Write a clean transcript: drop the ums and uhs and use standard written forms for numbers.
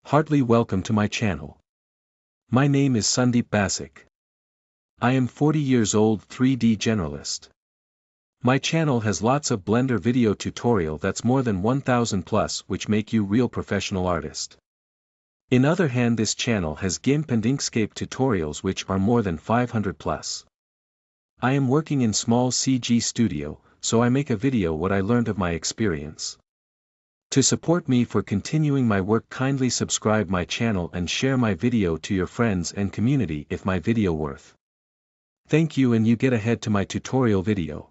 Heartily welcome to my channel. My name is Sandeep Basic. I am 40 years old 3D generalist. My channel has lots of Blender video tutorial that's more than 1000 plus which make you real professional artist. In other hand this channel has GIMP and Inkscape tutorials which are more than 500 plus. I am working in small CG studio, so I make a video what I learned of my experience. To support me for continuing my work, kindly subscribe my channel and share my video to your friends and community if my video worth. Thank you, and you get ahead to my tutorial video.